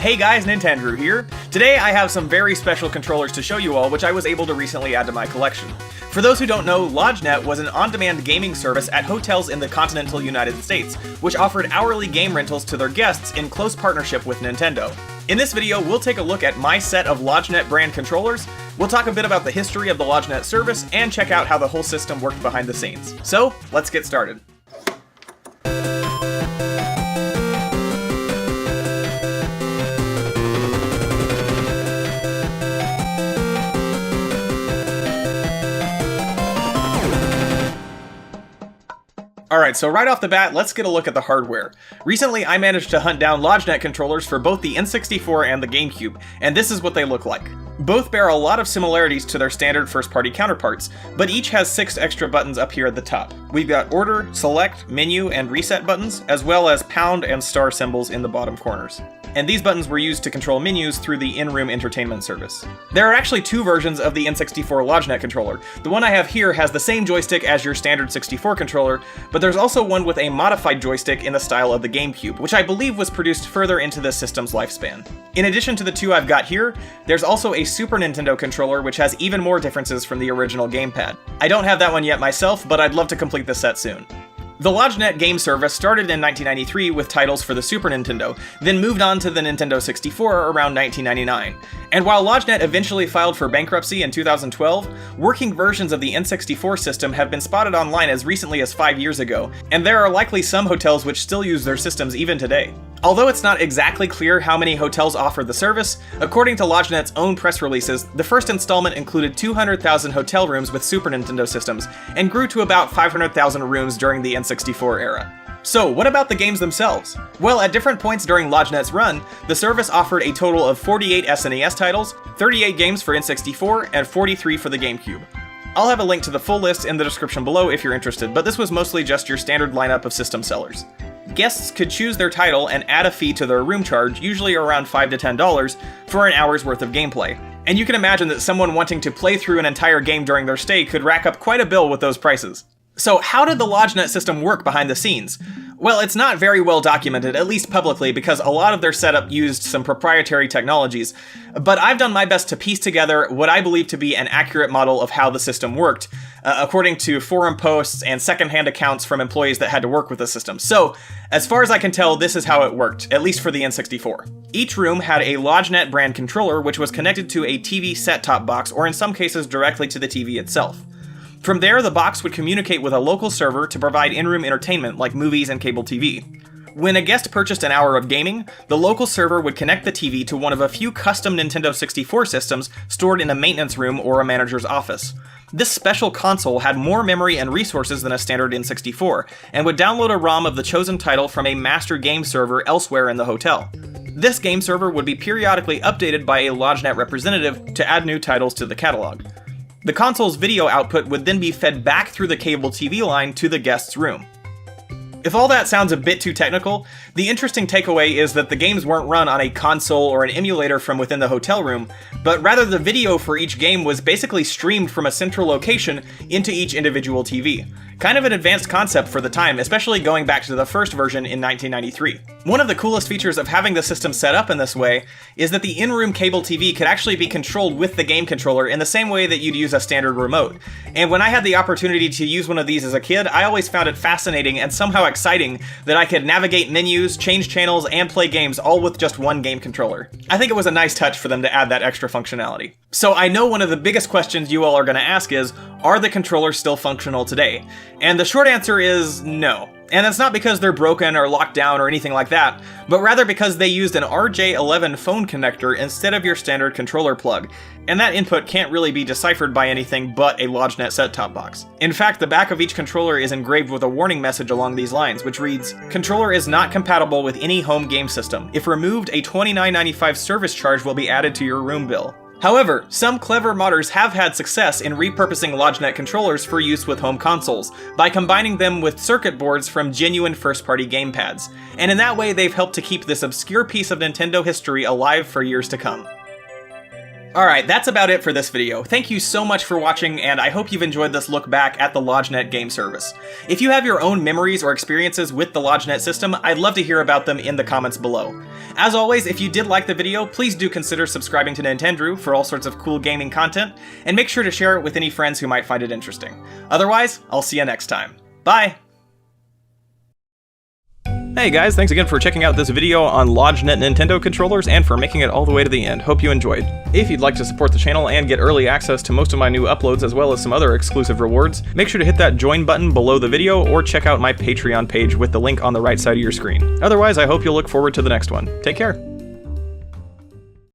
Hey guys, Nintendrew here. Today I have some very special controllers to show you all, which I was able to recently add to my collection. For those who don't know, LodgeNet was an on-demand gaming service at hotels in the continental United States, which offered hourly game rentals to their guests in close partnership with Nintendo. In this video, we'll take a look at my set of LodgeNet brand controllers, we'll talk a bit about the history of the LodgeNet service, and check out how the whole system worked behind the scenes. So, let's get started. Alright, so right off the bat, let's get a look at the hardware. Recently, I managed to hunt down LodgeNet controllers for both the N64 and the GameCube, and this is what they look like. Both bear a lot of similarities to their standard first-party counterparts, but each has 6 extra buttons up here at the top. We've got order, select, menu, and reset buttons, as well as pound and star symbols in the bottom corners. And these buttons were used to control menus through the in-room entertainment service. There are actually 2 versions of the N64 LodgeNet controller. The one I have here has the same joystick as your standard 64 controller, but there's also one with a modified joystick in the style of the GameCube, which I believe was produced further into the system's lifespan. In addition to the 2 I've got here, there's also a Super Nintendo controller which has even more differences from the original gamepad. I don't have that one yet myself, but I'd love to complete the set soon. The LodgeNet game service started in 1993 with titles for the Super Nintendo, then moved on to the Nintendo 64 around 1999. And while LodgeNet eventually filed for bankruptcy in 2012, working versions of the N64 system have been spotted online as recently as 5 years ago, and there are likely some hotels which still use their systems even today. Although it's not exactly clear how many hotels offer the service, according to LodgeNet's own press releases, the first installment included 200,000 hotel rooms with Super Nintendo systems, and grew to about 500,000 rooms during the N64 era. So, what about the games themselves? Well, at different points during LodgeNet's run, the service offered a total of 48 SNES titles, 38 games for N64, and 43 for the GameCube. I'll have a link to the full list in the description below if you're interested, but this was mostly just your standard lineup of system sellers. Guests could choose their title and add a fee to their room charge, usually around $5 to $10, for an hour's worth of gameplay. And you can imagine that someone wanting to play through an entire game during their stay could rack up quite a bill with those prices. So how did the LodgeNet system work behind the scenes? Well, it's not very well documented, at least publicly, because a lot of their setup used some proprietary technologies, but I've done my best to piece together what I believe to be an accurate model of how the system worked, according to forum posts and secondhand accounts from employees that had to work with the system. So, as far as I can tell, this is how it worked, at least for the N64. Each room had a LodgeNet brand controller which was connected to a TV set-top box, or in some cases directly to the TV itself. From there, the box would communicate with a local server to provide in-room entertainment like movies and cable TV. When a guest purchased an hour of gaming, the local server would connect the TV to one of a few custom Nintendo 64 systems stored in a maintenance room or a manager's office. This special console had more memory and resources than a standard N64, and would download a ROM of the chosen title from a master game server elsewhere in the hotel. This game server would be periodically updated by a LodgeNet representative to add new titles to the catalog. The console's video output would then be fed back through the cable TV line to the guest's room. If all that sounds a bit too technical, the interesting takeaway is that the games weren't run on a console or an emulator from within the hotel room, but rather the video for each game was basically streamed from a central location into each individual TV. Kind of an advanced concept for the time, especially going back to the first version in 1993. One of the coolest features of having the system set up in this way is that the in-room cable TV could actually be controlled with the game controller in the same way that you'd use a standard remote. And when I had the opportunity to use one of these as a kid, I always found it fascinating and somehow exciting that I could navigate menus, change channels, and play games all with just one game controller. I think it was a nice touch for them to add that extra functionality. So I know one of the biggest questions you all are going to ask is, are the controllers still functional today? And the short answer is no. And that's not because they're broken or locked down or anything like that, but rather because they used an RJ11 phone connector instead of your standard controller plug, and that input can't really be deciphered by anything but a LodgeNet set-top box. In fact, the back of each controller is engraved with a warning message along these lines, which reads, "Controller is not compatible with any home game system. If removed, a $29.95 service charge will be added to your room bill." However, some clever modders have had success in repurposing LodgeNet controllers for use with home consoles, by combining them with circuit boards from genuine first-party gamepads, and in that way they've helped to keep this obscure piece of Nintendo history alive for years to come. Alright, that's about it for this video. Thank you so much for watching, and I hope you've enjoyed this look back at the LodgeNet game service. If you have your own memories or experiences with the LodgeNet system, I'd love to hear about them in the comments below. As always, if you did like the video, please do consider subscribing to Nintendrew for all sorts of cool gaming content, and make sure to share it with any friends who might find it interesting. Otherwise, I'll see you next time. Bye! Hey guys, thanks again for checking out this video on LodgeNet Nintendo controllers and for making it all the way to the end. Hope you enjoyed. If you'd like to support the channel and get early access to most of my new uploads as well as some other exclusive rewards, make sure to hit that join button below the video or check out my Patreon page with the link on the right side of your screen. Otherwise, I hope you'll look forward to the next one. Take care.